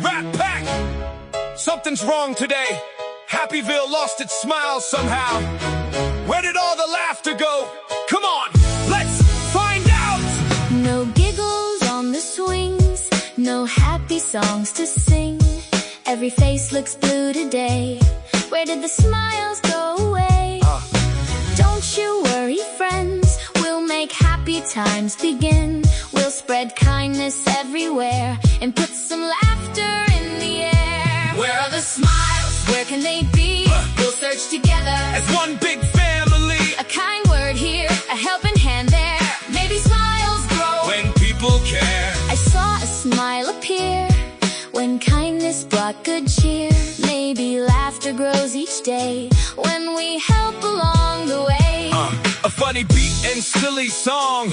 Rap Pack! Something's wrong today. Happyville lost its smile somehow. Where did all the laughter go? Come on, let's find out! No giggles on the swings, no happy songs to sing. Every face looks blue today. Where did the smiles go away? Don't you worry, friends, we'll make happy times begin. We'll spread kindness everywhere and put some laughter in the air. Where are the smiles? Where can they be? We'll search together as one big family. A kind word here, a helping hand there. Maybe smiles grow when people care. I saw a smile appear when kindness brought good cheer. Maybe laughter grows each day when we help along the way. A funny beat and silly song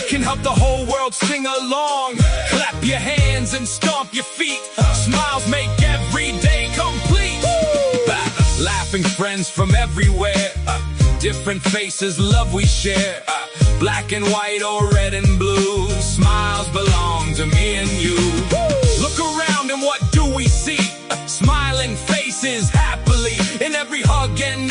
can help the whole world sing along. Clap your hands and stomp your feet. Smiles make every day complete. Laughing friends from everywhere. Different faces, love we share. Black and white or red and blue. Smiles belong to me and you. Look around and what do we see? Smiling faces happily in every hug and